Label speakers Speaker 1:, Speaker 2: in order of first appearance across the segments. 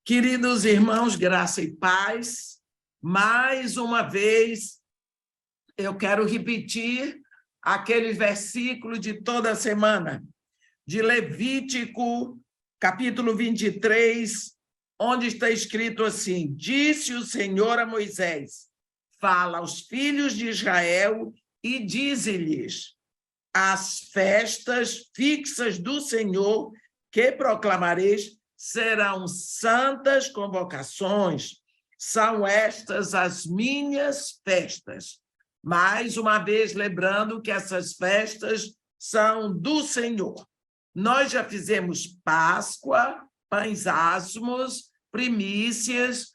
Speaker 1: Queridos irmãos, graça e paz, mais uma vez eu quero repetir aquele versículo de toda semana, de Levítico, capítulo 23, onde está escrito assim: disse o Senhor a Moisés, fala aos filhos de Israel e dize-lhes, as festas fixas do Senhor que proclamareis serão santas convocações, são estas as minhas festas. Mais uma vez, lembrando que essas festas são do Senhor. Nós já fizemos Páscoa, pães asmos, primícias,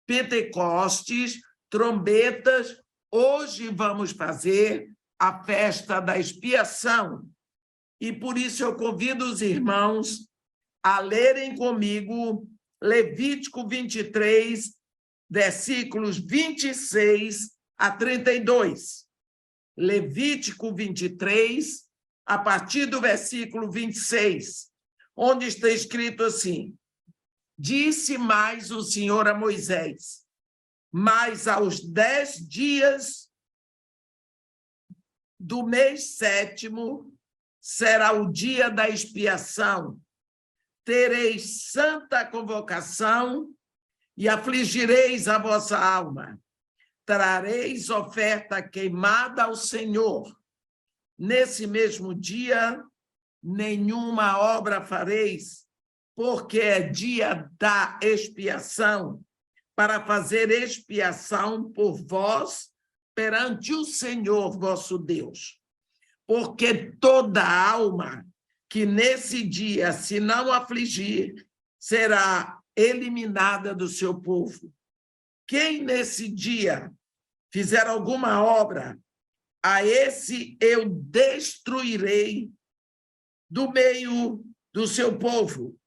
Speaker 1: Pentecostes, trombetas. Hoje vamos fazer a festa da expiação. E por isso eu convido os irmãos a lerem comigo Levítico 23, versículos 26 a 32. Levítico 23, a partir do versículo 26, onde está escrito assim: disse mais o Senhor a Moisés, mas aos 10 dias do mês 7º será o dia da expiação. Tereis santa convocação e afligireis a vossa alma. Trareis oferta queimada ao Senhor. Nesse mesmo dia, nenhuma obra fareis, porque é dia da expiação, para fazer expiação por vós perante o Senhor vosso Deus. Porque toda alma que nesse dia se não afligir, será eliminada do seu povo. Quem nesse dia fizer alguma obra, a esse eu destruirei do meio do seu povo.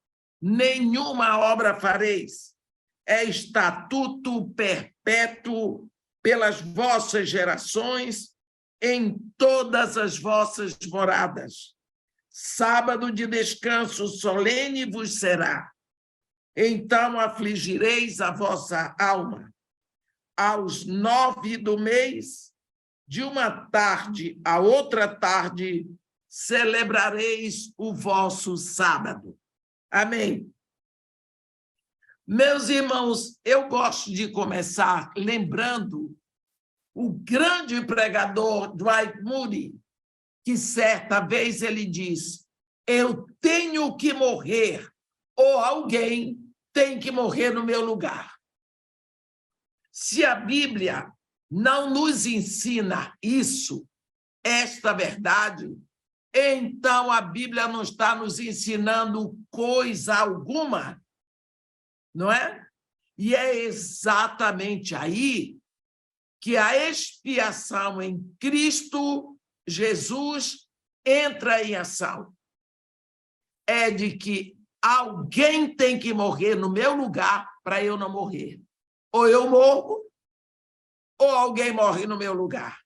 Speaker 1: Nenhuma obra fareis. É estatuto perpétuo pelas vossas gerações, em todas as vossas moradas. Sábado de descanso solene vos será. Então afligireis a vossa alma. Aos 9 do mês, de uma tarde a outra tarde, celebrareis o vosso sábado. Amém. Meus irmãos, eu gosto de começar lembrando o grande pregador Dwight Moody, que certa vez ele diz, eu tenho que morrer, ou alguém tem que morrer no meu lugar. Se a Bíblia não nos ensina isso, esta verdade, então a Bíblia não está nos ensinando coisa alguma, não é? E é exatamente aí que a expiação em Cristo Jesus entra em ação. É de que alguém tem que morrer no meu lugar para eu não morrer. Ou eu morro, ou alguém morre no meu lugar.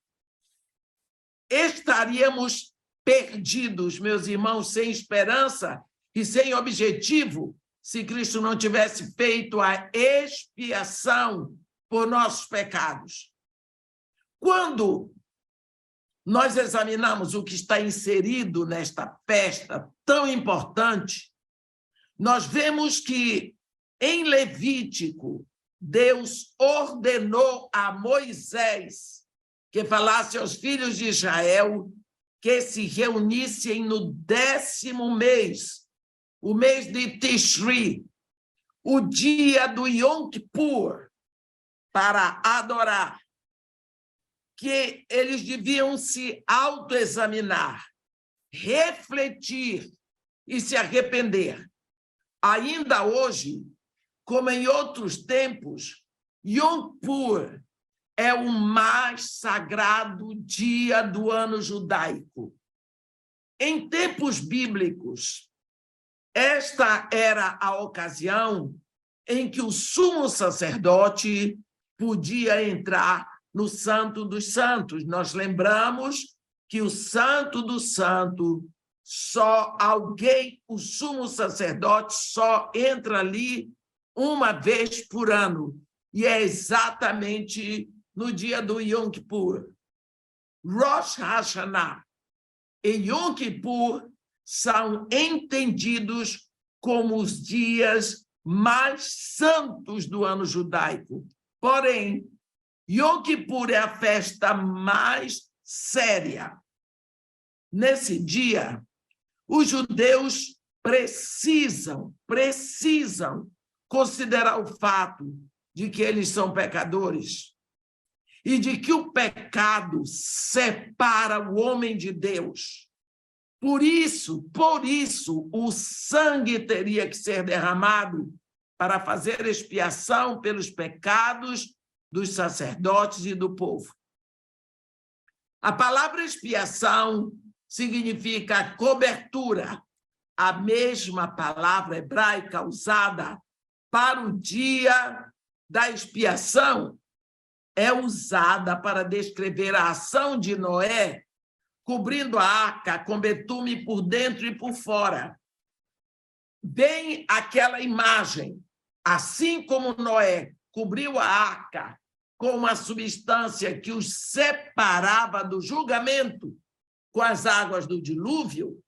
Speaker 1: Estaríamos perdidos, meus irmãos, sem esperança e sem objetivo, se Cristo não tivesse feito a expiação por nossos pecados. Quando nós examinamos o que está inserido nesta festa tão importante, nós vemos que, em Levítico, Deus ordenou a Moisés que falasse aos filhos de Israel que se reunissem no 10º mês, o mês de Tishri, o dia do Yom Kippur, para adorar, que eles deviam se autoexaminar, refletir e se arrepender. Ainda hoje, como em outros tempos, Yom Kippur é o mais sagrado dia do ano judaico. Em tempos bíblicos, esta era a ocasião em que o sumo sacerdote podia entrar no Santo dos Santos. Nós lembramos que o Santo do Santo, só alguém, o sumo sacerdote, só entra ali uma vez por ano, e é exatamente no dia do Yom Kippur. Rosh Hashanah e Yom Kippur são entendidos como os dias mais santos do ano judaico. Porém, Yom Kippur é a festa mais séria. Nesse dia, os judeus precisam considerar o fato de que eles são pecadores e de que o pecado separa o homem de Deus. Por isso, o sangue teria que ser derramado para fazer expiação pelos pecados dos sacerdotes e do povo. A palavra expiação significa cobertura, a mesma palavra hebraica usada para o dia da expiação é usada para descrever a ação de Noé cobrindo a arca com betume por dentro e por fora. Bem aquela imagem, assim como Noé cobriu a arca com uma substância que os separava do julgamento com as águas do dilúvio,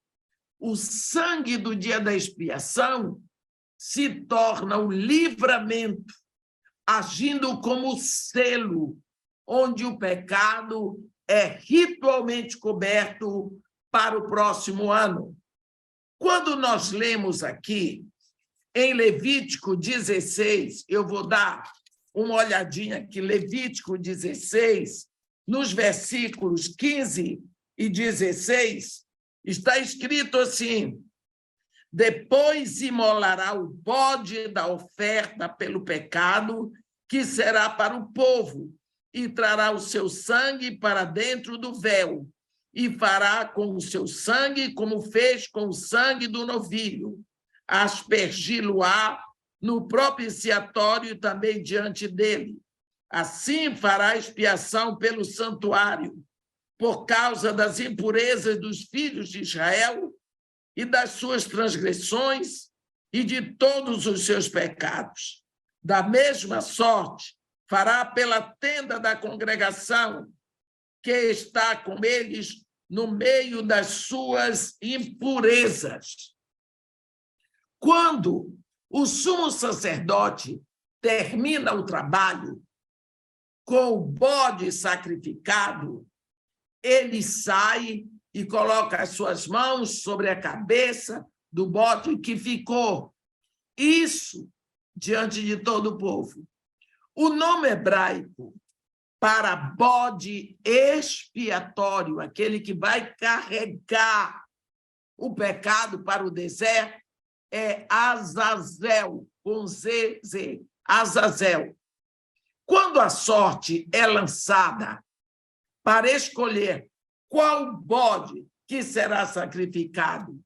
Speaker 1: o sangue do dia da expiação se torna o livramento, agindo como selo, onde o pecado é ritualmente coberto para o próximo ano. Quando nós lemos aqui, em Levítico 16, eu vou dar uma olhadinha aqui, Levítico 16, nos versículos 15 e 16, está escrito assim: depois imolará o bode da oferta pelo pecado, que será para o povo, e trará o seu sangue para dentro do véu, e fará com o seu sangue como fez com o sangue do novilho, aspergi-lo-á no propiciatório e também diante dele. Assim fará expiação pelo santuário, por causa das impurezas dos filhos de Israel e das suas transgressões e de todos os seus pecados. Da mesma sorte, fará pela tenda da congregação, que está com eles no meio das suas impurezas. Quando o sumo sacerdote termina o trabalho com o bode sacrificado, ele sai e coloca as suas mãos sobre a cabeça do bode que ficou. Isso diante de todo o povo. O nome hebraico para bode expiatório, aquele que vai carregar o pecado para o deserto, é Azazel, com ZZ, Azazel. Quando a sorte é lançada para escolher qual bode que será sacrificado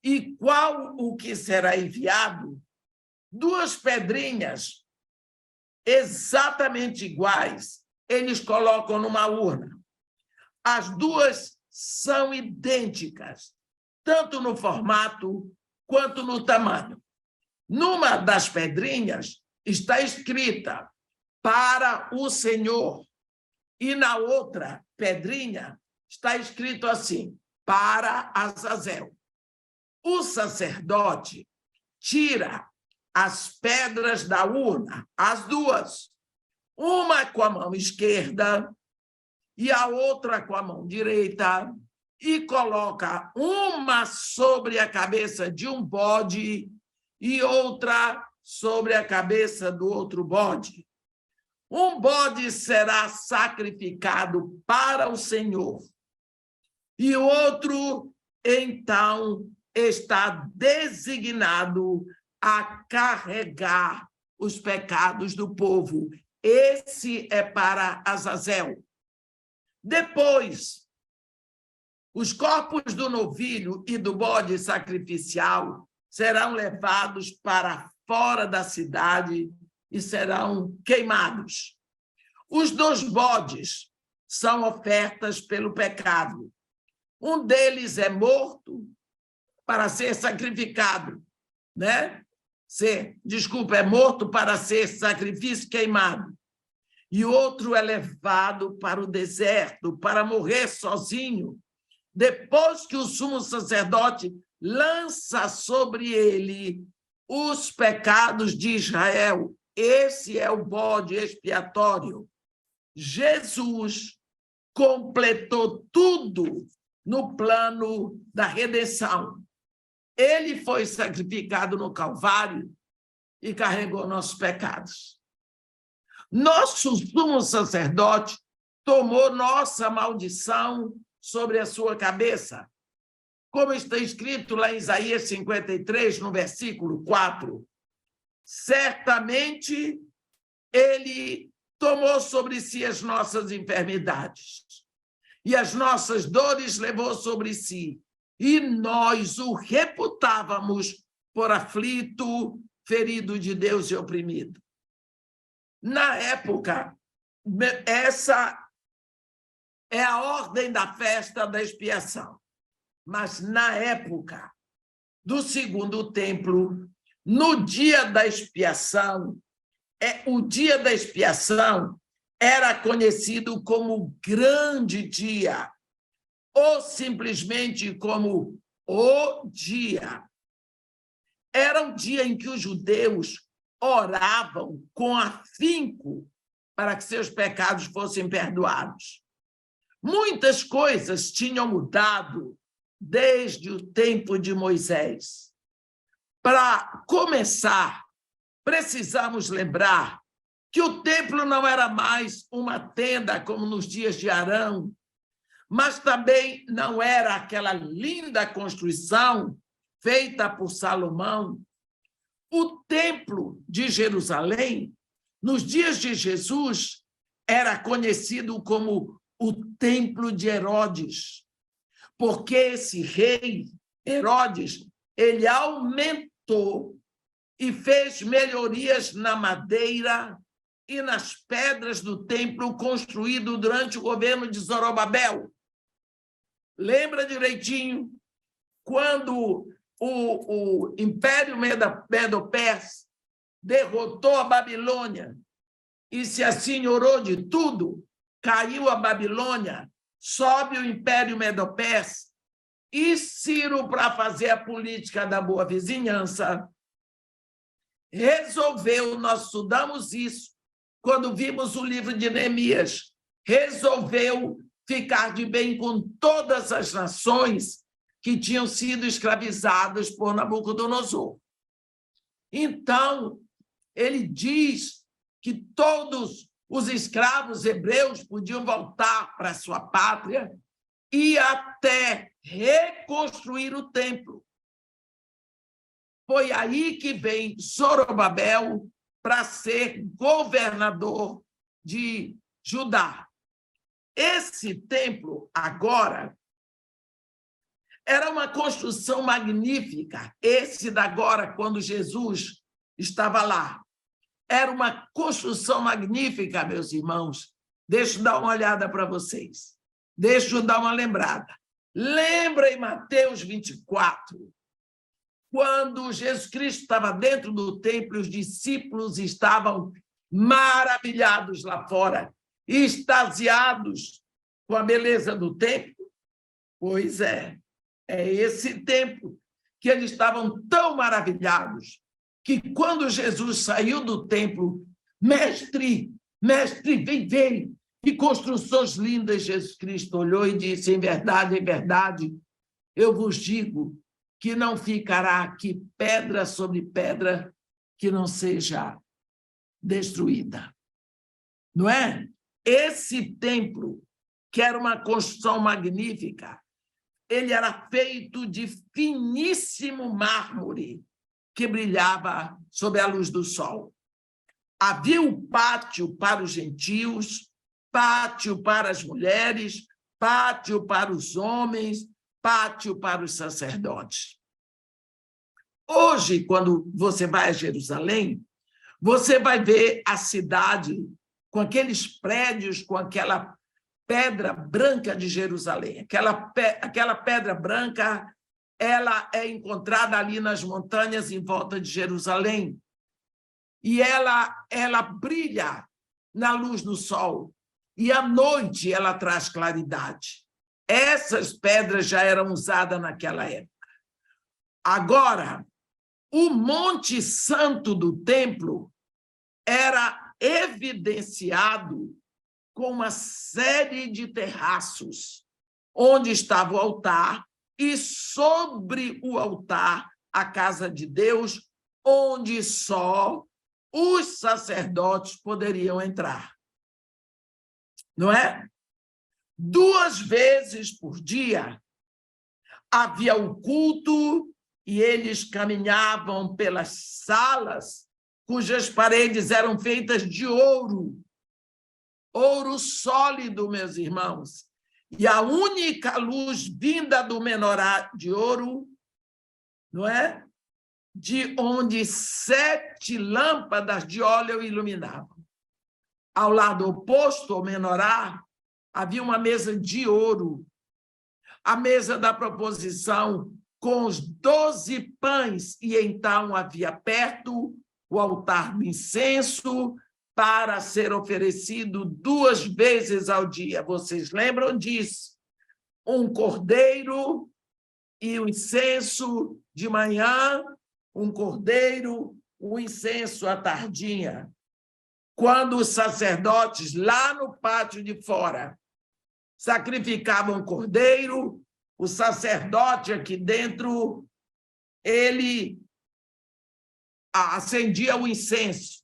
Speaker 1: e qual o que será enviado, duas pedrinhas exatamente iguais, eles colocam numa urna. As duas são idênticas, tanto no formato quanto no tamanho. Numa das pedrinhas está escrita para o Senhor, e na outra pedrinha está escrito assim, para Azazel. O sacerdote tira as pedras da urna, as duas, uma com a mão esquerda e a outra com a mão direita, e coloca uma sobre a cabeça de um bode e outra sobre a cabeça do outro bode. Um bode será sacrificado para o Senhor, e o outro, então, está designado a carregar os pecados do povo. Esse é para Azazel. Depois, os corpos do novilho e do bode sacrificial serão levados para fora da cidade e serão queimados. Os dois bodes são ofertas pelo pecado. Um deles é morto para ser sacrificado, né? é morto para ser sacrifício queimado. E outro é levado para o deserto, para morrer sozinho, depois que o sumo sacerdote lança sobre ele os pecados de Israel. Esse é o bode expiatório. Jesus completou tudo no plano da redenção. Ele foi sacrificado no Calvário e carregou nossos pecados. Nosso sumo sacerdote tomou nossa maldição sobre a sua cabeça. Como está escrito lá em Isaías 53, no versículo 4. Certamente ele tomou sobre si as nossas enfermidades e as nossas dores levou sobre si, e nós o reputávamos por aflito, ferido de Deus e oprimido. Na época, essa é a ordem da festa da expiação. Mas na época do segundo templo, no dia da expiação, o dia da expiação era conhecido como grande dia, ou simplesmente como o dia. Era um dia em que os judeus oravam com afinco para que seus pecados fossem perdoados. Muitas coisas tinham mudado desde o tempo de Moisés. Para começar, precisamos lembrar que o templo não era mais uma tenda como nos dias de Arão, mas também não era aquela linda construção feita por Salomão. O templo de Jerusalém, nos dias de Jesus, era conhecido como o templo de Herodes, porque esse rei, Herodes, ele aumentou e fez melhorias na madeira e nas pedras do templo construído durante o governo de Zorobabel. Lembra direitinho quando o Império Medo-Persa derrotou a Babilônia e se assenhorou de tudo, caiu a Babilônia, sobe o Império Medo-Persa, e Ciro, para fazer a política da boa vizinhança, resolveu, nós estudamos isso quando vimos o livro de Neemias, resolveu ficar de bem com todas as nações que tinham sido escravizadas por Nabucodonosor. Então, ele diz que todos os escravos hebreus podiam voltar para a sua pátria e até reconstruir o templo. Foi aí que vem Zorobabel para ser governador de Judá. Esse templo, agora, era uma construção magnífica. Esse da agora, quando Jesus estava lá. Era uma construção magnífica, meus irmãos. Deixa eu dar uma olhada para vocês. Deixa eu dar uma lembrada. Lembra em Mateus 24, quando Jesus Cristo estava dentro do templo e os discípulos estavam maravilhados lá fora, extasiados com a beleza do templo? Pois é esse templo que eles estavam tão maravilhados que quando Jesus saiu do templo, mestre, vem, que construções lindas. Jesus Cristo olhou e disse, em verdade, eu vos digo que não ficará aqui pedra sobre pedra que não seja destruída. Não é? Esse templo, que era uma construção magnífica, ele era feito de finíssimo mármore que brilhava sob a luz do sol. Havia um pátio para os gentios, pátio para as mulheres, pátio para os homens, pátio para os sacerdotes. Hoje, quando você vai a Jerusalém, você vai ver a cidade com aqueles prédios, com aquela pedra branca de Jerusalém. Aquela pedra branca ela é encontrada ali nas montanhas em volta de Jerusalém. E ela brilha na luz do sol. E à noite ela traz claridade. Essas pedras já eram usadas naquela época. Agora, o Monte Santo do templo era evidenciado com uma série de terraços, onde estava o altar, e sobre o altar, a casa de Deus, onde só os sacerdotes poderiam entrar. Não é? 2 vezes por dia havia o culto e eles caminhavam pelas salas cujas paredes eram feitas de ouro, ouro sólido, meus irmãos. E a única luz vinda do menorá de ouro, não é? De onde 7 lâmpadas de óleo iluminavam. Ao lado oposto ao menorá, havia uma mesa de ouro, a mesa da proposição com os 12 pães, e então havia perto o altar do incenso para ser oferecido 2 vezes ao dia. Vocês lembram disso? Um cordeiro e o incenso de manhã, um cordeiro, o incenso à tardinha. Quando os sacerdotes, lá no pátio de fora, sacrificavam o cordeiro, o sacerdote aqui dentro, ele acendia o incenso.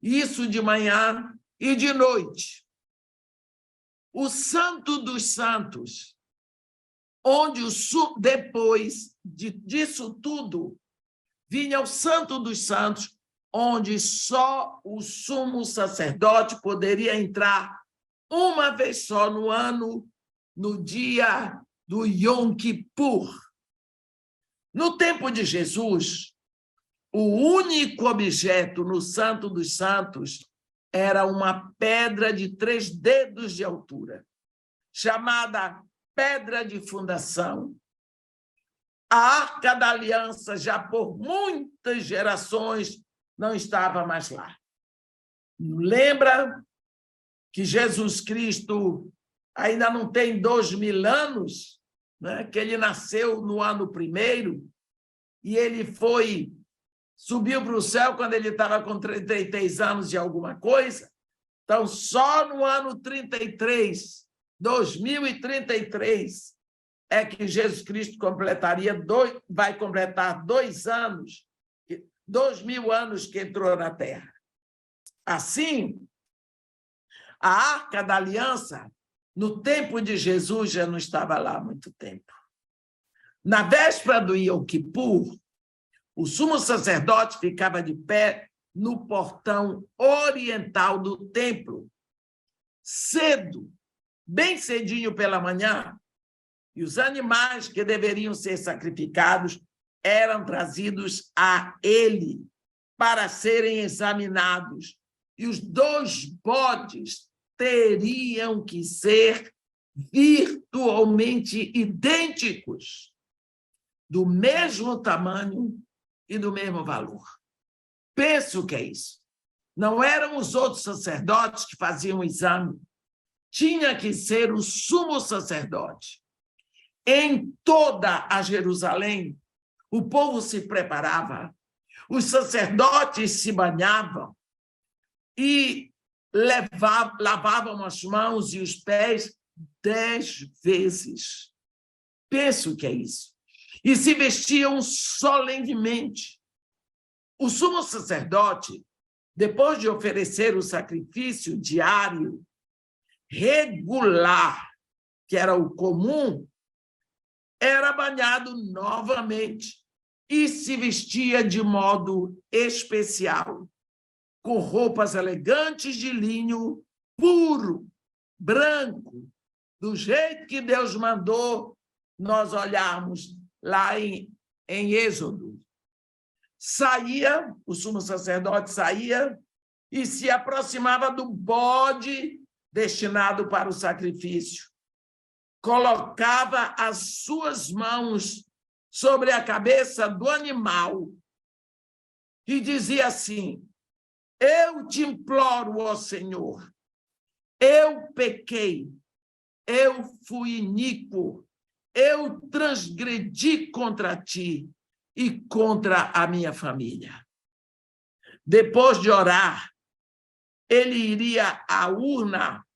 Speaker 1: Isso de manhã e de noite. O Santo dos Santos, onde depois disso tudo, vinha o Santo dos Santos, onde só o sumo sacerdote poderia entrar uma vez só no ano, no dia do Yom Kippur. No tempo de Jesus, o único objeto no Santo dos Santos era uma pedra de 3 dedos de altura, chamada pedra de fundação. A Arca da Aliança, já por muitas gerações, não estava mais lá. Lembra que Jesus Cristo ainda não tem 2000 anos, né? Que ele nasceu no ano 1º e ele subiu para o céu quando ele estava com 33 anos de alguma coisa. Então, só no ano 33, 2033, é que Jesus Cristo vai completar 2 anos, 2000 anos que entrou na Terra. Assim, a Arca da Aliança, no tempo de Jesus, já não estava lá há muito tempo. Na véspera do Yom Kippur, o sumo sacerdote ficava de pé no portão oriental do templo, cedo, bem cedinho pela manhã, e os animais que deveriam ser sacrificados eram trazidos a ele para serem examinados. E os 2 bodes teriam que ser virtualmente idênticos, do mesmo tamanho e do mesmo valor. Penso que é isso. Não eram os outros sacerdotes que faziam o exame. Tinha que ser o sumo sacerdote. Em toda a Jerusalém, o povo se preparava, os sacerdotes se banhavam e lavavam as mãos e os pés 10 vezes. Penso que é isso. E se vestiam solenemente. O sumo sacerdote, depois de oferecer o sacrifício diário regular, que era o comum, era banhado novamente e se vestia de modo especial, com roupas elegantes de linho puro, branco, do jeito que Deus mandou nós olharmos lá em Êxodo. O sumo sacerdote saía e se aproximava do bode destinado para o sacrifício. Colocava as suas mãos sobre a cabeça do animal e dizia assim: eu te imploro, ó Senhor, eu pequei, eu fui iníquo, eu transgredi contra ti e contra a minha família. Depois de orar, ele iria à urna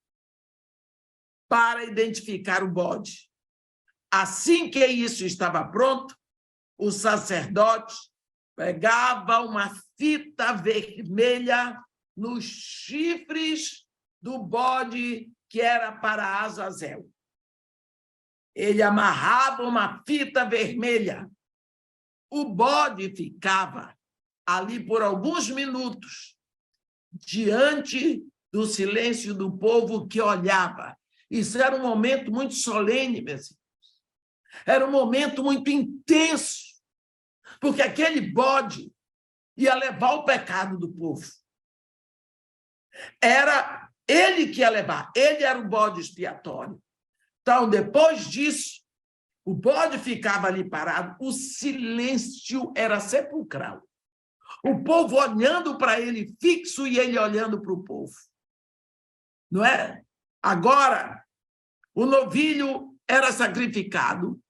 Speaker 1: para identificar o bode. Assim que isso estava pronto, o sacerdote pegava uma fita vermelha nos chifres do bode que era para Azazel. Ele amarrava uma fita vermelha. O bode ficava ali por alguns minutos, diante do silêncio do povo que olhava. Isso era um momento muito solene, meus irmãos. Era um momento muito intenso, porque aquele bode ia levar o pecado do povo. Era ele que ia levar, ele era o bode expiatório. Então, depois disso, o bode ficava ali parado, o silêncio era sepulcral. O povo olhando para ele fixo e ele olhando para o povo. Não é? Agora, o novilho era sacrificado,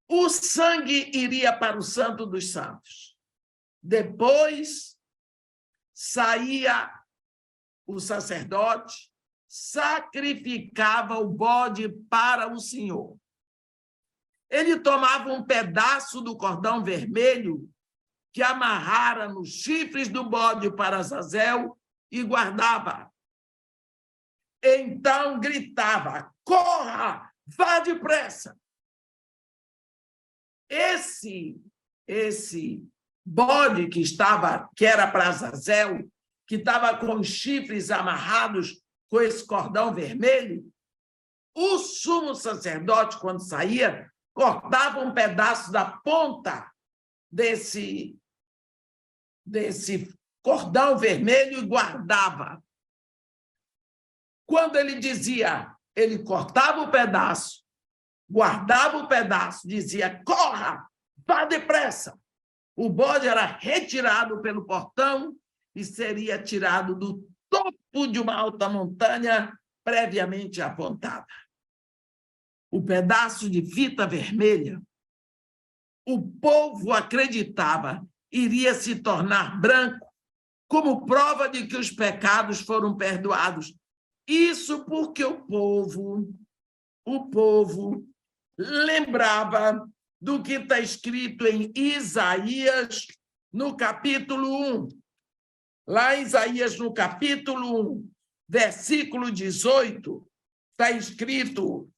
Speaker 1: o sangue iria para o Santo dos Santos. Depois, saía o sacerdote, sacrificava o bode para o Senhor. Ele tomava um pedaço do cordão vermelho que amarrara nos chifres do bode para Azazel e guardava. Então gritava: corra, vá depressa. Esse bode que era para Azazel, que estava com os chifres amarrados com esse cordão vermelho, o sumo sacerdote, quando saía, cortava um pedaço da ponta desse cordão vermelho e guardava. Quando ele dizia, ele cortava o pedaço, guardava o pedaço, dizia: corra, vá depressa. O bode era retirado pelo portão e seria tirado do topo de uma alta montanha previamente apontada. O pedaço de fita vermelha, o povo acreditava, iria se tornar branco como prova de que os pecados foram perdoados. Isso porque o povo lembrava do que está escrito em Isaías, no capítulo 1. Lá em Isaías, no capítulo 1, versículo 18, está escrito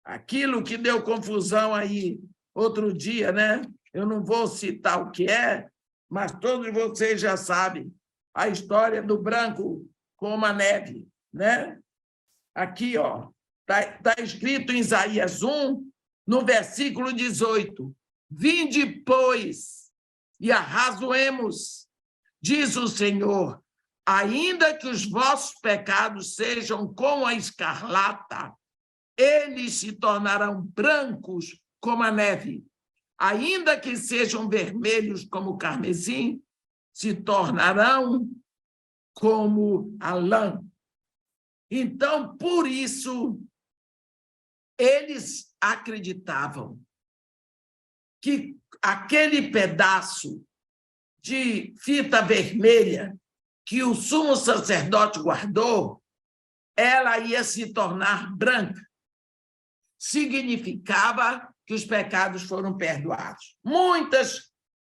Speaker 1: aquilo que deu confusão aí outro dia, né? Eu não vou citar o que é, mas todos vocês já sabem a história do branco como a neve, né? Aqui, ó, tá escrito em Isaías 1, no versículo 18: vinde, pois, e arrazoemos, diz o Senhor, ainda que os vossos pecados sejam como a escarlata, eles se tornarão brancos como a neve. Ainda que sejam vermelhos como o carmesim, se tornarão como a lã. Então, por isso, eles acreditavam que aquele pedaço de fita vermelha que o sumo sacerdote guardou, ela ia se tornar branca. Significava que os pecados foram perdoados.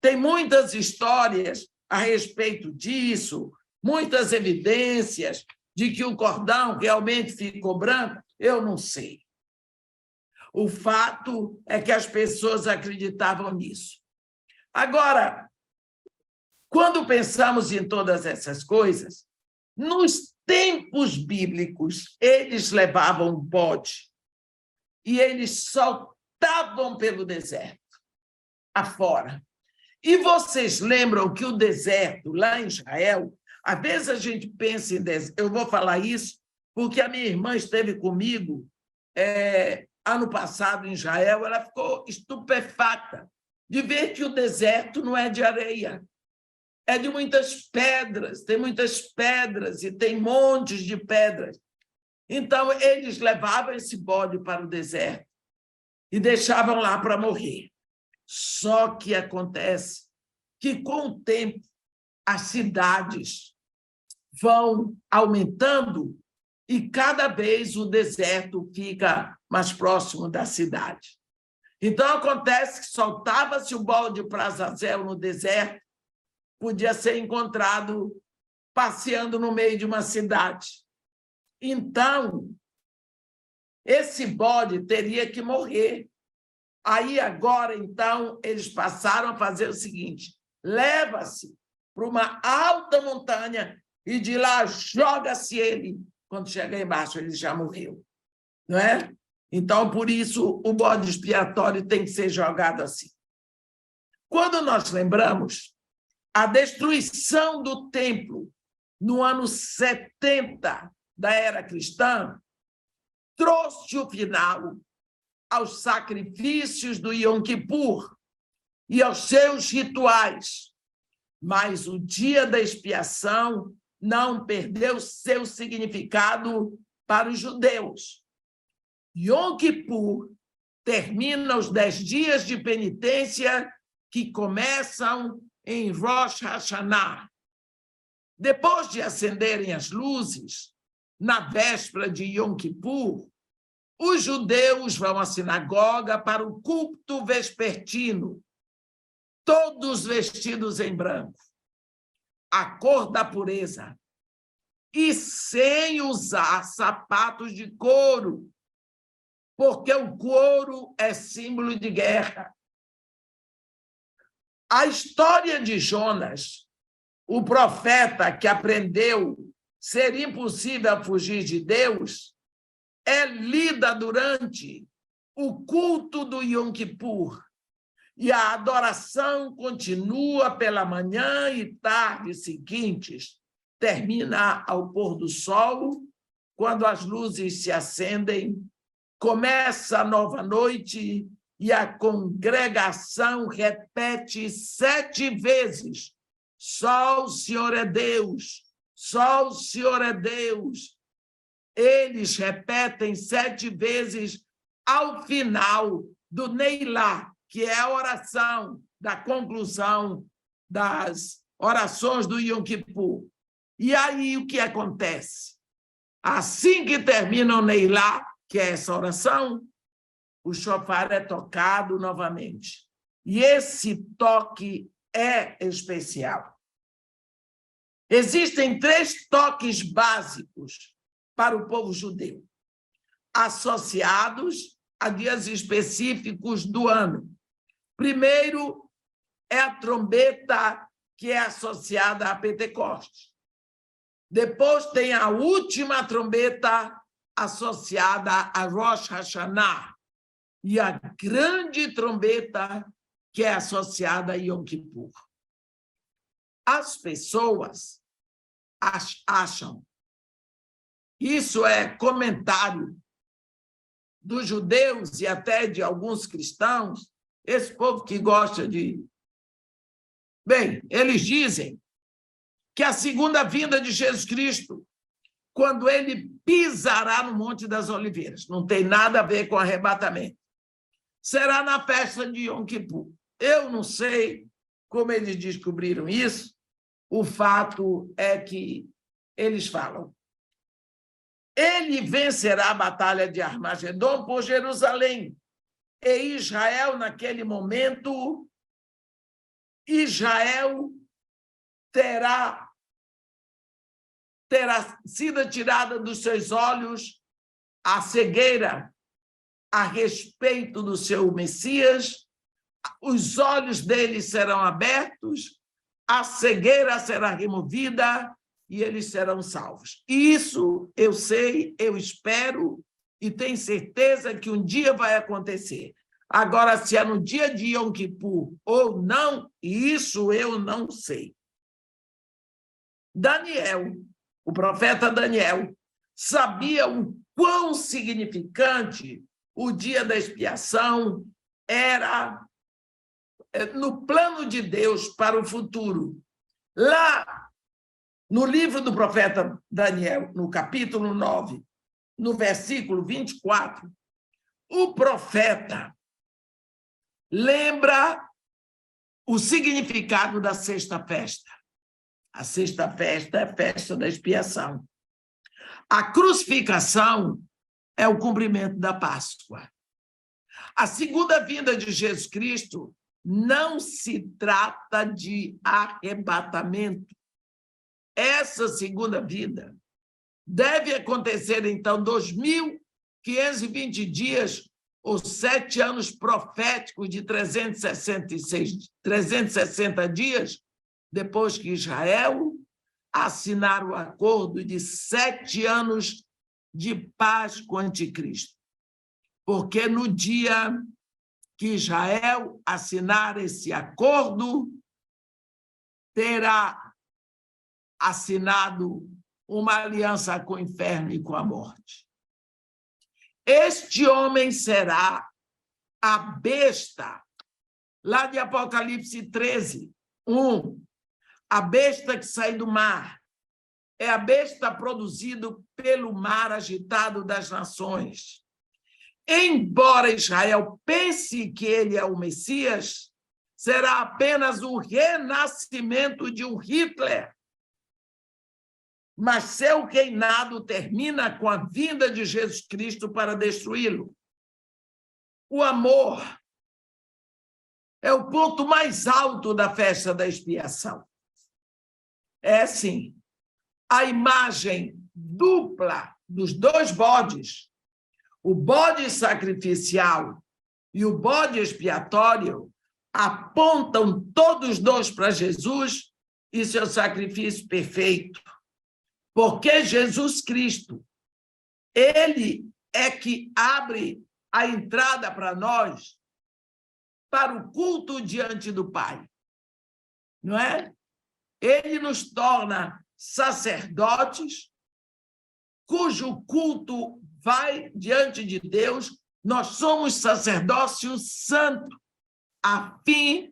Speaker 1: Tem muitas histórias a respeito disso, muitas evidências de que o cordão realmente ficou branco, eu não sei. O fato é que as pessoas acreditavam nisso. Agora, quando pensamos em todas essas coisas, nos tempos bíblicos, eles levavam o bode e eles soltavam pelo deserto, afora. E vocês lembram que o deserto, lá em Israel, às vezes a gente pensa em deserto, eu vou falar isso porque a minha irmã esteve comigo ano passado em Israel, ela ficou estupefata de ver que o deserto não é de areia, é de muitas pedras, tem muitas pedras e tem montes de pedras. Então, eles levavam esse bode para o deserto e deixavam lá para morrer. Só que acontece que, com o tempo, as cidades vão aumentando e cada vez o deserto fica mais próximo da cidade. Então, acontece que soltava-se o bode para Azazel no deserto, podia ser encontrado passeando no meio de uma cidade. Então, esse bode teria que morrer. Aí, agora, então, eles passaram a fazer o seguinte: leva-se para uma alta montanha e de lá joga-se ele. Quando chega embaixo, ele já morreu. Não é? Então, por isso, o bode expiatório tem que ser jogado assim. Quando nós lembramos a destruição do templo no ano 70 da era cristã, trouxe o final aos sacrifícios do Yom Kippur e aos seus rituais. Mas o dia da expiação não perdeu seu significado para os judeus. Yom Kippur termina os 10 dias de penitência que começam em Rosh Hashanah. Depois de acenderem as luzes, na véspera de Yom Kippur, os judeus vão à sinagoga para o culto vespertino, todos vestidos em branco, a cor da pureza, e sem usar sapatos de couro, porque o couro é símbolo de guerra. A história de Jonas, o profeta que aprendeu ser impossível fugir de Deus, é lida durante o culto do Yom Kippur. E a adoração continua pela manhã e tarde seguintes, termina ao pôr do sol, quando as luzes se acendem, começa a nova noite e a congregação repete 7 vezes: só o Senhor é Deus, só o Senhor é Deus. Eles repetem 7 vezes ao final do Neilá, que é a oração da conclusão das orações do Yom Kippur. E aí o que acontece? Assim que termina o Neilá, que é essa oração, o shofar é tocado novamente. E esse toque é especial. Existem 3 toques básicos para o povo judeu, associados a dias específicos do ano. Primeiro é a trombeta, que é associada a Pentecostes. Depois tem a última trombeta associada a Rosh Hashanah e a grande trombeta que é associada a Yom Kippur. As pessoas acham, isso é comentário dos judeus e até de alguns cristãos, esse povo que gosta de... Bem, eles dizem que a segunda vinda de Jesus Cristo, quando ele pisará no Monte das Oliveiras, não tem nada a ver com arrebatamento, será na festa de Yom Kippur. Eu não sei como eles descobriram isso, o fato é que eles falam: ele vencerá a batalha de Armagedon por Jerusalém, e Israel, naquele momento, Israel terá sido tirada dos seus olhos a cegueira a respeito do seu Messias, os olhos deles serão abertos, a cegueira será removida e eles serão salvos. Isso eu sei, eu espero e tenho certeza que um dia vai acontecer. Agora, se é no dia de Yom Kippur ou não, isso eu não sei. Daniel, o profeta Daniel, sabia o quão significante o dia da expiação era no plano de Deus para o futuro. Lá, no livro do profeta Daniel, no capítulo 9, no versículo 24, o profeta lembra o significado da sexta festa. A sexta festa é a festa da expiação. A crucificação é o cumprimento da Páscoa. A segunda vinda de Jesus Cristo não se trata de arrebatamento. Essa segunda vinda deve acontecer, então, 2.520 dias, ou 7 anos proféticos de 360 dias, depois que Israel assinar o acordo de 7 anos de paz com o anticristo. Porque no dia que Israel assinar esse acordo, terá assinado uma aliança com o inferno e com a morte. Este homem será a besta, lá de Apocalipse 13, 1, a besta que sai do mar. É a besta produzida pelo mar agitado das nações. Embora Israel pense que ele é o Messias, será apenas o renascimento de um Hitler. Mas seu reinado termina com a vinda de Jesus Cristo para destruí-lo. O amor é o ponto mais alto da festa da expiação. É, sim, a imagem dupla dos 2 bodes, o bode sacrificial e o bode expiatório, apontam todos 2 para Jesus e seu sacrifício perfeito. Porque Jesus Cristo, ele é que abre a entrada para nós para o culto diante do Pai. Não é? Ele nos torna sacerdotes, cujo culto vai diante de Deus. Nós somos sacerdócio santo, a fim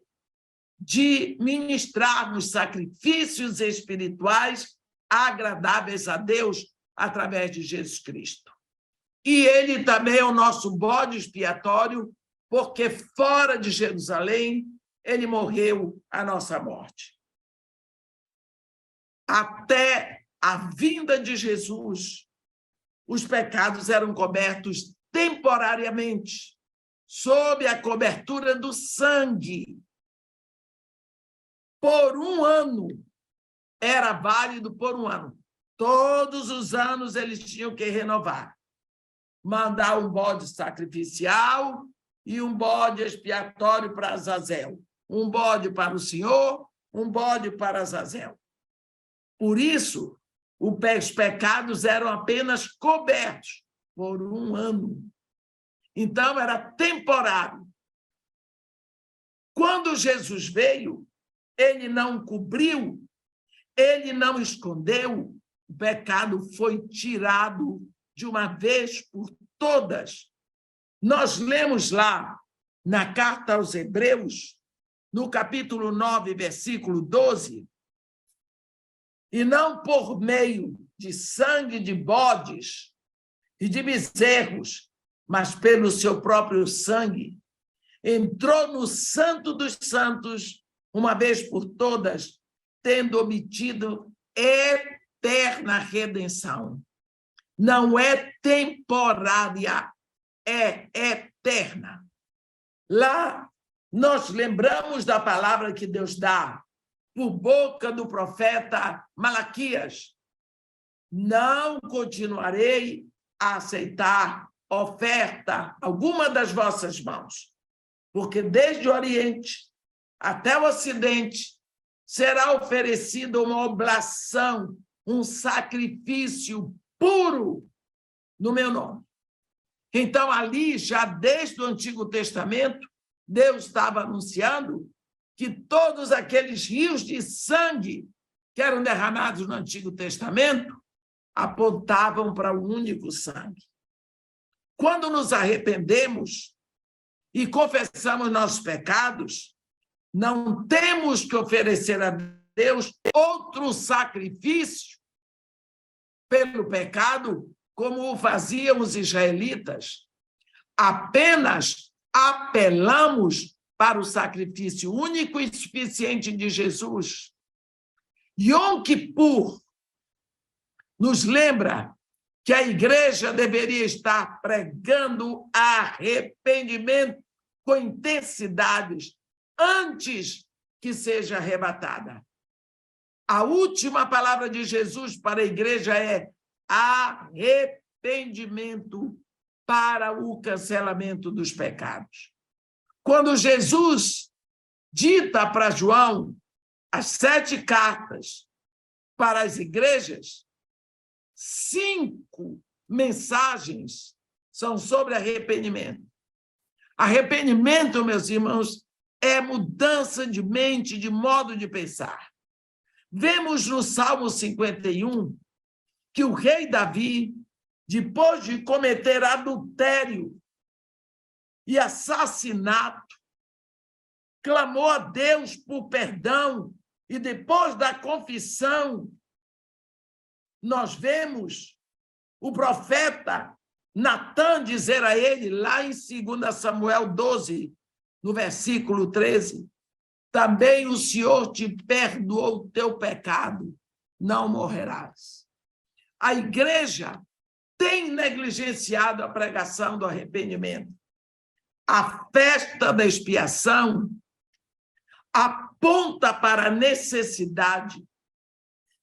Speaker 1: de ministrarmos sacrifícios espirituais agradáveis a Deus através de Jesus Cristo. E ele também é o nosso bode expiatório, porque fora de Jerusalém ele morreu a nossa morte. Até a vinda de Jesus, os pecados eram cobertos temporariamente, sob a cobertura do sangue. Por 1 ano, era válido por 1 ano. Todos os anos eles tinham que renovar. Mandar um bode sacrificial e um bode expiatório para Azazel. Um bode para o Senhor, um bode para Azazel. Por isso, os pecados eram apenas cobertos por 1 ano. Então, era temporário. Quando Jesus veio, ele não cobriu, ele não escondeu, o pecado foi tirado de uma vez por todas. Nós lemos lá, na carta aos Hebreus, no capítulo 9, versículo 12, e não por meio de sangue de bodes e de bezerros, mas pelo seu próprio sangue, entrou no Santo dos Santos, uma vez por todas, tendo obtido eterna redenção. Não é temporária, é eterna. Lá, nós lembramos da palavra que Deus dá por boca do profeta Malaquias: não continuarei a aceitar oferta alguma das vossas mãos, porque desde o Oriente até o Ocidente será oferecida uma oblação, um sacrifício puro no meu nome. Então, ali, já desde o Antigo Testamento, Deus estava anunciando que todos aqueles rios de sangue que eram derramados no Antigo Testamento apontavam para o único sangue. Quando nos arrependemos e confessamos nossos pecados, Não temos que oferecer a Deus outro sacrifício pelo pecado, como o faziam os israelitas. Apenas apelamos para o sacrifício único e suficiente de Jesus. Yom Kippur nos lembra que a igreja deveria estar pregando arrependimento com intensidades antes que seja arrebatada. A última palavra de Jesus para a igreja é arrependimento para o cancelamento dos pecados. Quando Jesus dita para João as 7 cartas para as igrejas, 5 mensagens são sobre arrependimento. Arrependimento, meus irmãos, é mudança de mente, de modo de pensar. Vemos no Salmo 51 que o rei Davi, depois de cometer adultério e assassinato, clamou a Deus por perdão, e depois da confissão, nós vemos o profeta Natã dizer a ele, lá em 2 Samuel 12, no versículo 13, também o Senhor te perdoou o teu pecado, não morrerás. A igreja tem negligenciado a pregação do arrependimento. A festa da expiação aponta para a necessidade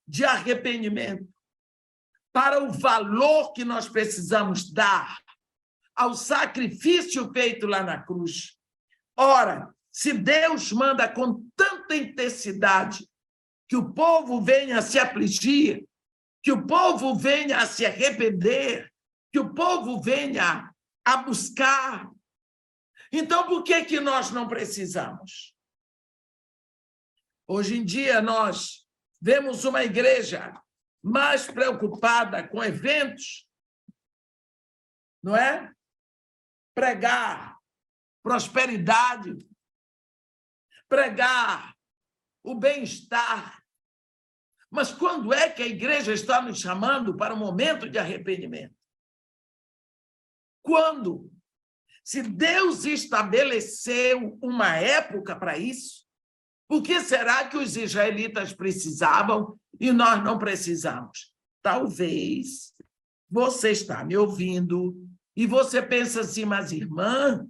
Speaker 1: de arrependimento, para o valor que nós precisamos dar ao sacrifício feito lá na cruz. Ora, se Deus manda com tanta intensidade que o povo venha a se afligir, que o povo venha a se arrepender, que o povo venha a buscar, então por que nós não precisamos? Hoje em dia nós vemos uma igreja mais preocupada com eventos, não é? Pregar prosperidade, pregar o bem-estar. Mas quando é que a igreja está nos chamando para um momento de arrependimento? Quando? Se Deus estabeleceu uma época para isso, por que será que os israelitas precisavam e nós não precisamos? Talvez você está me ouvindo e você pensa assim, mas irmã,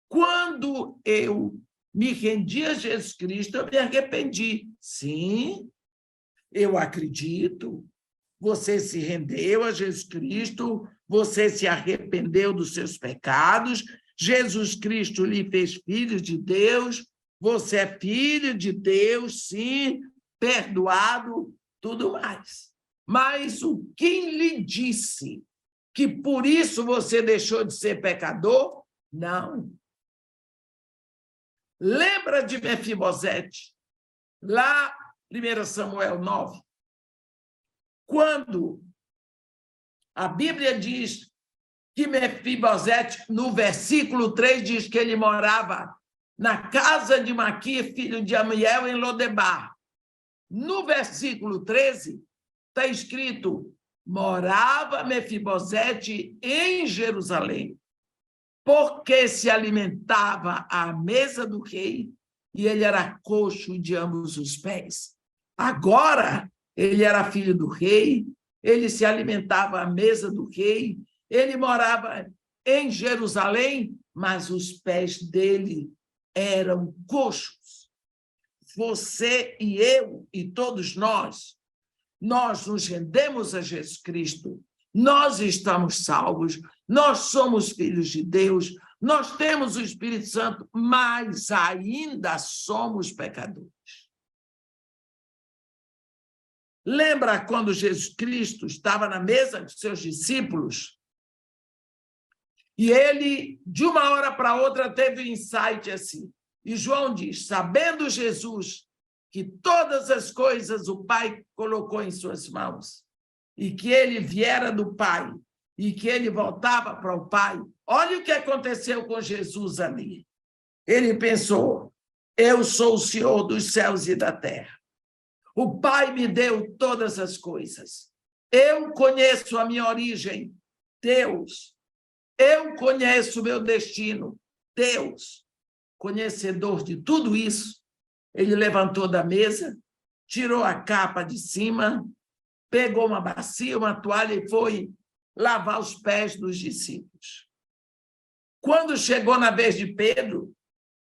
Speaker 1: quando eu me rendi a Jesus Cristo, eu me arrependi. Sim, eu acredito. Você se rendeu a Jesus Cristo, você se arrependeu dos seus pecados, Jesus Cristo lhe fez filho de Deus, você é filho de Deus, sim, perdoado, tudo mais. Mas o quem lhe disse que por isso você deixou de ser pecador? Não. Lembra de Mefibosete, lá 1 Samuel 9, quando a Bíblia diz que Mefibosete, no versículo 3, diz que ele morava na casa de Maquir, filho de Amiel, em Lodebar. No versículo 13, está escrito, morava Mefibosete em Jerusalém, porque se alimentava à mesa do rei e ele era coxo de ambos os pés. Agora, ele era filho do rei, ele se alimentava à mesa do rei, ele morava em Jerusalém, mas os pés dele eram coxos. Você e eu e todos nós nos rendemos a Jesus Cristo, nós estamos salvos, nós somos filhos de Deus, nós temos o Espírito Santo, mas ainda somos pecadores. Lembra quando Jesus Cristo estava na mesa com seus discípulos e ele, de uma hora para outra, teve um insight assim. E João diz, sabendo Jesus que todas as coisas o Pai colocou em suas mãos e que ele viera do Pai e que ele voltava para o Pai, olha o que aconteceu com Jesus ali. Ele pensou, Eu sou o Senhor dos céus e da terra. O Pai me deu todas as coisas. Eu conheço a minha origem, Deus. Eu conheço o meu destino, Deus. Conhecedor de tudo isso, ele levantou da mesa, tirou a capa de cima, pegou uma bacia, uma toalha e foi lavar os pés dos discípulos. Quando chegou na vez de Pedro,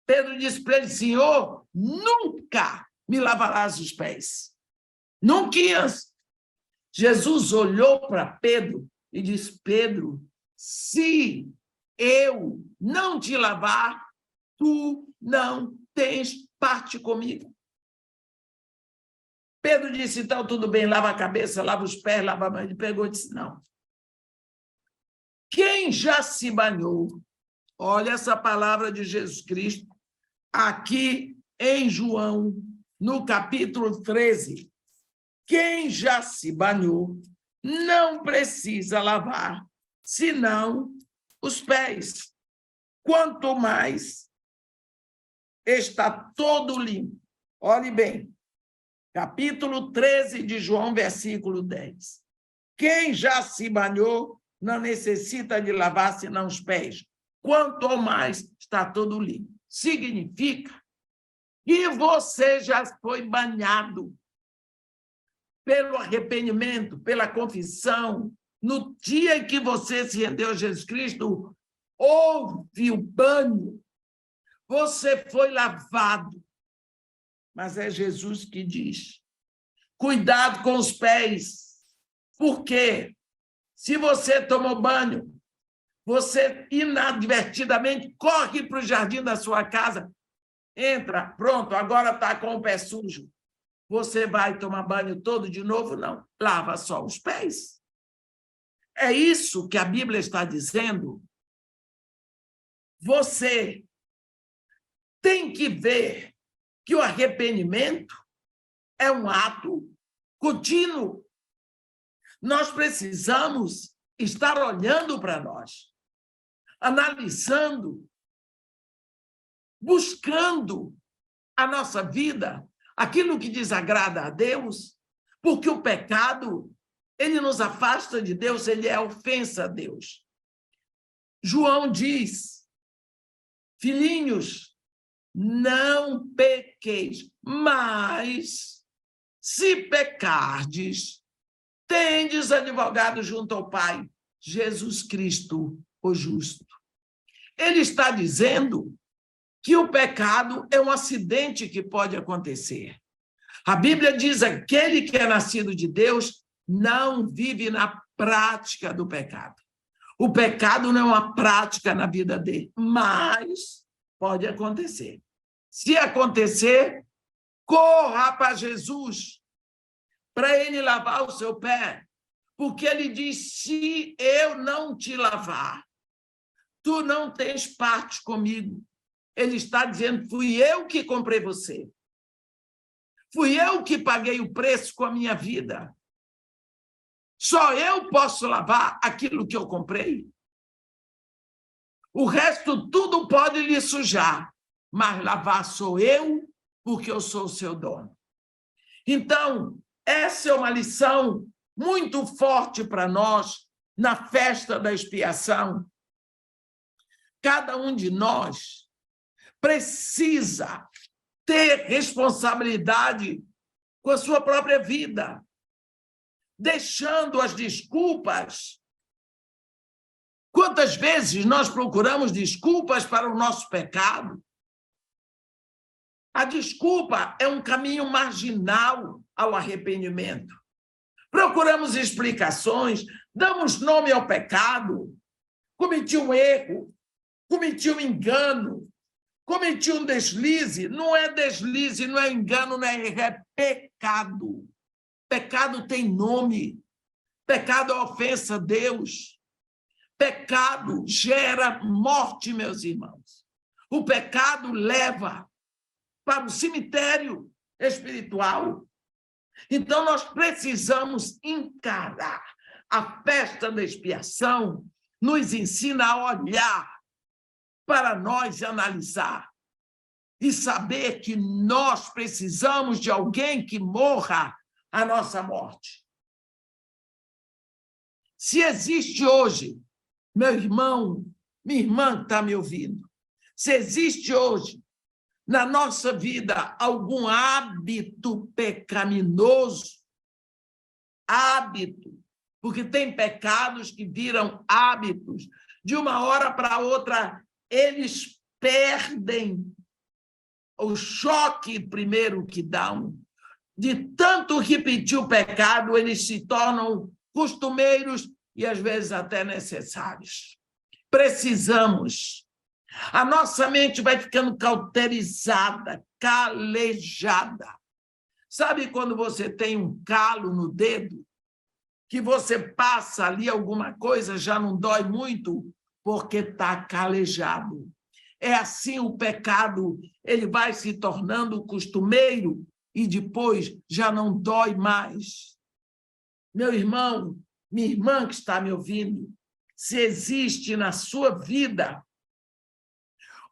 Speaker 1: Pedro disse para ele: Senhor, nunca me lavarás os pés. Nunca. Jesus olhou para Pedro e disse: Pedro, se eu não te lavar, tu não tens parte comigo. Pedro disse: então, tudo bem, lava a cabeça, lava os pés, lava a mão. Ele pegou e disse: não. Quem já se banhou, olha essa palavra de Jesus Cristo, aqui em João, no capítulo 13. Quem já se banhou não precisa lavar, senão os pés. Quanto mais está todo limpo. Olhe bem, capítulo 13 de João, versículo 10. Quem já se banhou não necessita de lavar senão os pés. Quanto mais está todo limpo. Significa que você já foi banhado pelo arrependimento, pela confissão. No dia em que você se rendeu a Jesus Cristo, houve o banho, você foi lavado. Mas é Jesus que diz: cuidado com os pés, porque se você tomou banho, você inadvertidamente corre para o jardim da sua casa, entra, pronto, agora está com o pé sujo. Você vai tomar banho todo de novo? Não, lava só os pés. É isso que a Bíblia está dizendo. Você tem que ver que o arrependimento é um ato contínuo. Nós precisamos estar olhando para nós, analisando, buscando a nossa vida, aquilo que desagrada a Deus, porque o pecado, ele nos afasta de Deus, ele é ofensa a Deus. João diz: filhinhos, não pequeis, mas se pecardes, tendes advogado junto ao Pai, Jesus Cristo, o justo. Ele está dizendo que o pecado é um acidente que pode acontecer. A Bíblia diz: aquele que é nascido de Deus não vive na prática do pecado. O pecado não é uma prática na vida dele, mas pode acontecer. Se acontecer, corra para Jesus, para ele lavar o seu pé, porque ele diz: se eu não te lavar, tu não tens parte comigo. Ele está dizendo: fui eu que comprei você. Fui eu que paguei o preço com a minha vida. Só eu posso lavar aquilo que eu comprei. O resto tudo pode lhe sujar, mas lavar sou eu, porque eu sou o seu dono. Então, essa é uma lição muito forte para nós na festa da expiação. Cada um de nós precisa ter responsabilidade com a sua própria vida, deixando as desculpas. Quantas vezes nós procuramos desculpas para o nosso pecado? A desculpa é um caminho marginal ao arrependimento. Procuramos explicações, damos nome ao pecado. Cometi um erro, cometi um engano, cometi um deslize. Não é deslize, não é engano, não é erro, é pecado. Pecado tem nome. Pecado é ofensa a Deus. Pecado gera morte, meus irmãos. O pecado leva para o cemitério espiritual. Então, nós precisamos encarar. A festa da expiação nos ensina a olhar para nós e analisar. e saber que nós precisamos de alguém que morra a nossa morte. Se existe hoje, meu irmão, minha irmã que está me ouvindo, se existe hoje na nossa vida algum hábito pecaminoso, hábito, porque tem pecados que viram hábitos, de uma hora para outra, eles perdem o choque primeiro que dão. De tanto repetir o pecado, eles se tornam costumeiros e, às vezes, até necessários. Precisamos. A nossa mente vai ficando cauterizada, calejada. Sabe quando você tem um calo no dedo, que você passa ali alguma coisa, já não dói muito, porque está calejado? É assim o pecado, ele vai se tornando costumeiro e depois já não dói mais. Meu irmão, minha irmã que está me ouvindo, se existe na sua vida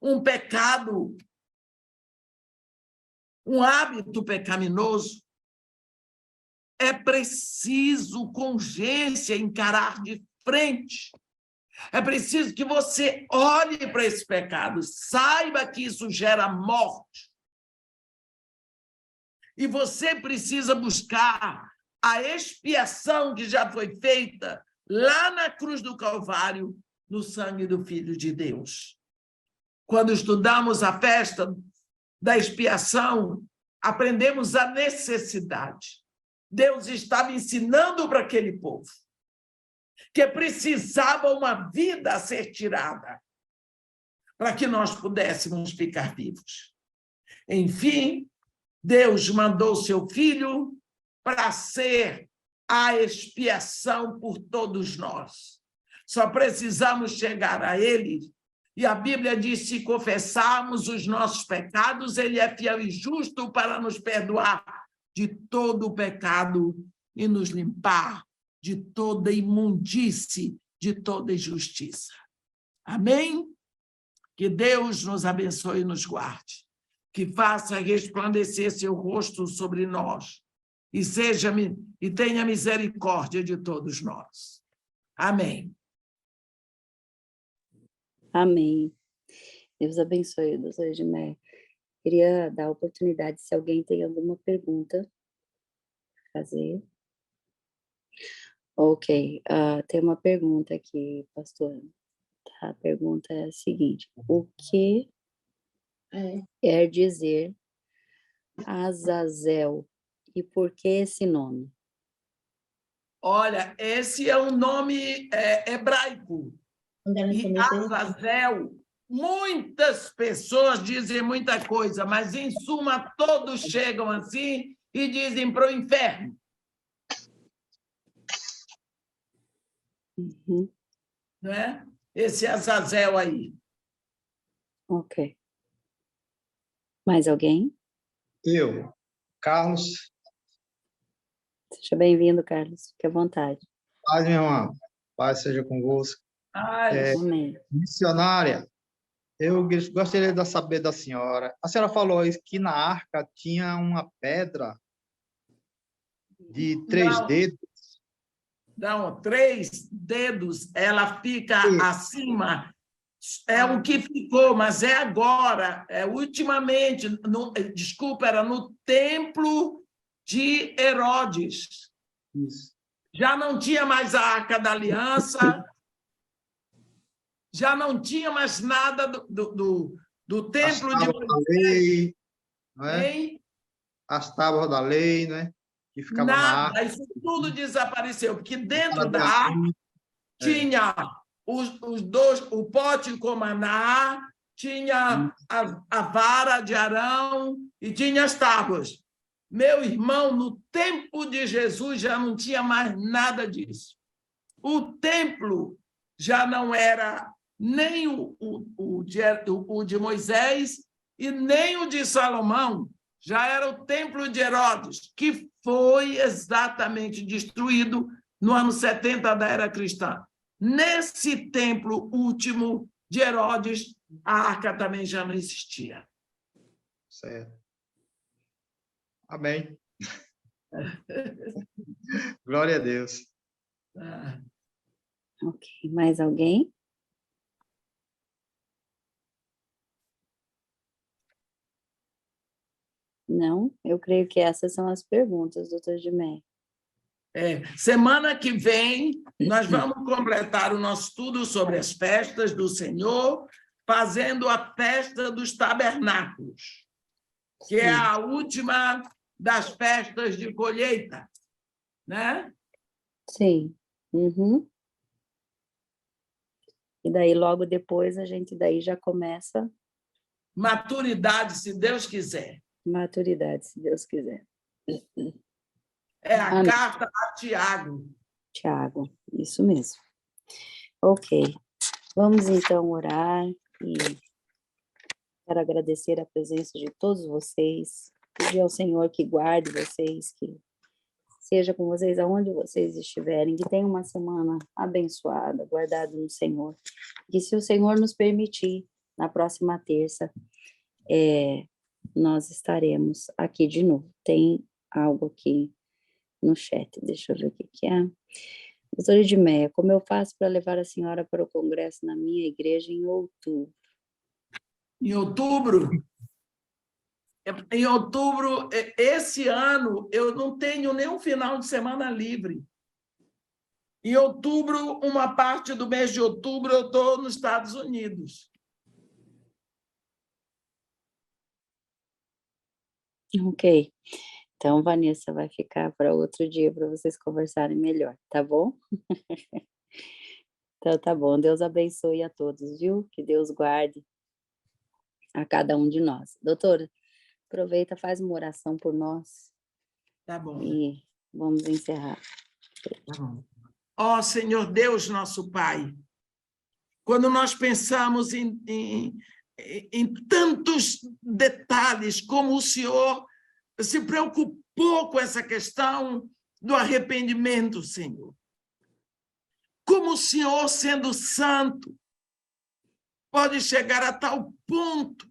Speaker 1: um pecado, um hábito pecaminoso, é preciso, com urgência, encarar de frente. É preciso que você olhe para esse pecado, saiba que isso gera morte. E você precisa buscar a expiação que já foi feita lá na cruz do Calvário, no sangue do Filho de Deus. Quando estudamos a festa da expiação, aprendemos a necessidade. Deus estava ensinando para aquele povo que precisava uma vida a ser tirada para que nós pudéssemos ficar vivos. Enfim, Deus mandou seu Filho para ser a expiação por todos nós. Só precisamos chegar a Ele. E a Bíblia diz, se confessarmos os nossos pecados, Ele é fiel e justo para nos perdoar de todo o pecado e nos limpar de toda imundície, de toda injustiça. Amém? Que Deus nos abençoe e nos guarde, que faça resplandecer seu rosto sobre nós e tenha misericórdia de todos nós. Amém.
Speaker 2: Amém. Deus abençoe, doutora Edmé. Queria dar a oportunidade, se alguém tem alguma pergunta para fazer. Ok, tem uma pergunta aqui, pastor. A pergunta é a seguinte: o que quer dizer Azazel e por que esse nome?
Speaker 1: Olha, esse é um nome hebraico. E Azazel, muitas pessoas dizem muita coisa, mas, em suma, todos chegam assim e dizem para o inferno.
Speaker 2: Uhum.
Speaker 1: Não é? Esse Azazel aí.
Speaker 2: Ok. Mais alguém?
Speaker 3: Eu, Carlos.
Speaker 2: Seja bem-vindo, Carlos. Fique à vontade.
Speaker 3: Paz, minha irmã. Paz seja convosco.
Speaker 2: Amém.
Speaker 3: Missionária, eu gostaria de saber da senhora. A senhora falou que na arca tinha uma pedra de 3 dedos.
Speaker 1: Não, 3 dedos, ela fica acima. É o que ficou, mas é agora, ultimamente, desculpa, era no templo de Herodes.
Speaker 3: Isso.
Speaker 1: Já não tinha mais a Arca da Aliança, já não tinha mais nada do templo de
Speaker 3: Moisés. Não é?
Speaker 1: Hein?
Speaker 3: As tábuas da lei, né? Que ficava na
Speaker 1: Nada,
Speaker 3: arca.
Speaker 1: isso tudo desapareceu, porque dentro da arca tinha o pote com maná, tinha a vara de Arão e tinha as tábuas. Meu irmão, no tempo de Jesus já não tinha mais nada disso. O templo já não era nem o de Moisés e nem o de Salomão, já era o templo de Herodes, que foi exatamente destruído no ano 70 da era cristã. Nesse templo último de Herodes, a arca também já não existia.
Speaker 3: Certo. Amém. Glória a Deus.
Speaker 1: Ah,
Speaker 2: Ok, mais alguém? Não? Eu creio que essas são as perguntas, doutor Edmé.
Speaker 1: Semana que vem, nós vamos completar o nosso estudo sobre as festas do Senhor, fazendo a festa dos tabernáculos, que é a última das festas de colheita, né?
Speaker 2: Sim. Uhum. E daí, logo depois, a gente daí já começa
Speaker 1: Maturidade, se Deus quiser.
Speaker 2: maturidade, se Deus quiser.
Speaker 1: É a
Speaker 2: Amém.
Speaker 1: carta a Tiago.
Speaker 2: Tiago, isso mesmo. Ok, vamos então orar e quero agradecer a presença de todos vocês, pedir ao Senhor que guarde vocês, que seja com vocês aonde vocês estiverem, que tenham uma semana abençoada, guardada no Senhor. E se o Senhor nos permitir, na próxima terça, nós estaremos aqui de novo. Tem algo aqui no chat, deixa eu ver o que é. Doutora Edmeia, como eu faço para levar a senhora para o congresso na minha igreja em outubro?
Speaker 1: Em outubro, esse ano, eu não tenho nenhum final de semana livre. Em outubro, uma parte do mês de outubro, eu estou nos Estados Unidos.
Speaker 2: Ok. Então, Vanessa, vai ficar para outro dia para vocês conversarem melhor, tá bom? Então, tá bom. Deus abençoe a todos, viu? Que Deus guarde a cada um de nós. Doutora, aproveita, faz uma oração por nós
Speaker 1: Tá bom.
Speaker 2: e vamos encerrar.
Speaker 1: Tá bom. Ó Senhor Deus, nosso Pai, quando nós pensamos em tantos detalhes, como o Senhor se preocupou com essa questão do arrependimento, Senhor. Como o Senhor, sendo santo, pode chegar a tal ponto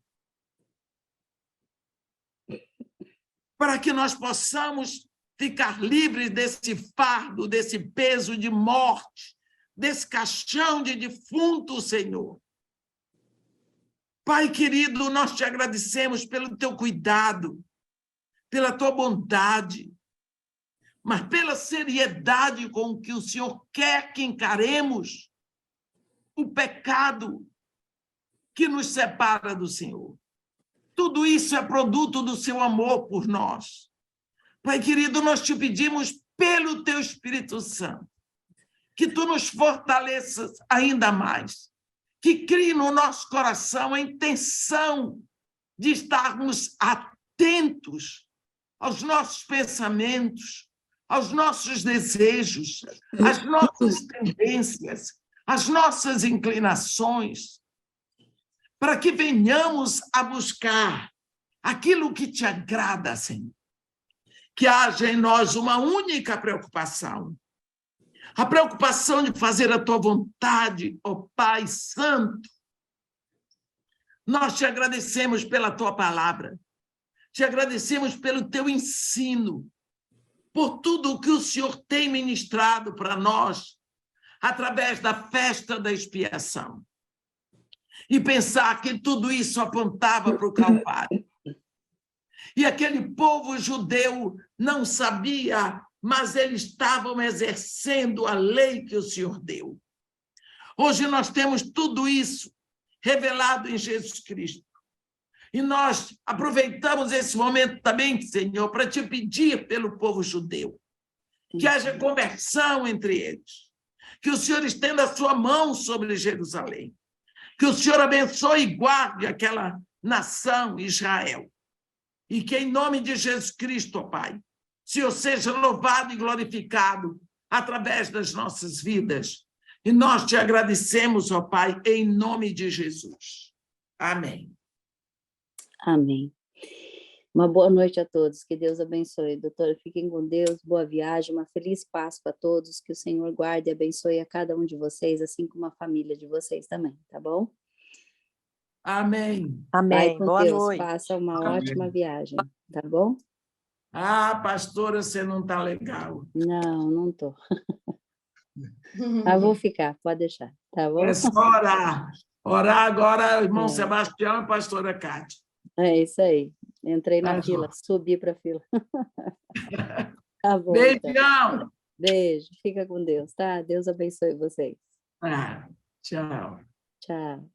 Speaker 1: para que nós possamos ficar livres desse fardo, desse peso de morte, desse caixão de defunto, Senhor. Pai querido, nós te agradecemos pelo teu cuidado, pela tua bondade, mas pela seriedade com que o Senhor quer que encaremos o pecado que nos separa do Senhor. Tudo isso é produto do seu amor por nós. Pai querido, nós te pedimos pelo teu Espírito Santo, que tu nos fortaleças ainda mais, que crie no nosso coração a intenção de estarmos atentos aos nossos pensamentos, aos nossos desejos, às nossas tendências, às nossas inclinações, para que venhamos a buscar aquilo que te agrada, Senhor. Que haja em nós uma única preocupação, a preocupação de fazer a tua vontade, ó Pai Santo. Nós te agradecemos pela tua palavra, te agradecemos pelo teu ensino, por tudo o que o Senhor tem ministrado para nós, através da festa da expiação. E pensar que tudo isso apontava para o Calvário. E aquele povo judeu não sabia, mas eles estavam exercendo a lei que o Senhor deu. Hoje nós temos tudo isso revelado em Jesus Cristo. E nós aproveitamos esse momento também, Senhor, para te pedir pelo povo judeu, que haja conversão entre eles, que o Senhor estenda a sua mão sobre Jerusalém, que o Senhor abençoe e guarde aquela nação, Israel. E que, em nome de Jesus Cristo, ó Pai, o Senhor seja louvado e glorificado através das nossas vidas. E nós te agradecemos, ó Pai, em nome de Jesus. Amém.
Speaker 2: Amém. Uma boa noite a todos, que Deus abençoe. Doutora, fiquem com Deus, boa viagem, uma feliz Páscoa a todos, que o Senhor guarde e abençoe a cada um de vocês, assim como a família de vocês também, tá bom?
Speaker 1: Amém.
Speaker 2: Vai
Speaker 4: Amém.
Speaker 2: com
Speaker 4: Boa
Speaker 2: Deus,
Speaker 4: noite.
Speaker 2: faça uma
Speaker 3: Amém.
Speaker 2: ótima viagem, tá bom?
Speaker 1: Ah, pastora, você não está legal.
Speaker 2: Não, não tô. Mas vou ficar, pode deixar, tá bom?
Speaker 1: É só orar. Orar agora, irmão
Speaker 2: É.
Speaker 1: Sebastião e pastora Cátia.
Speaker 2: É isso aí. Entrei na
Speaker 1: Tá
Speaker 2: fila,
Speaker 1: bom.
Speaker 2: subi para a fila. Tá bom, então.
Speaker 1: Beijão.
Speaker 2: Beijo, fica com Deus, tá? Deus abençoe vocês.
Speaker 1: Ah, tchau.
Speaker 2: Tchau.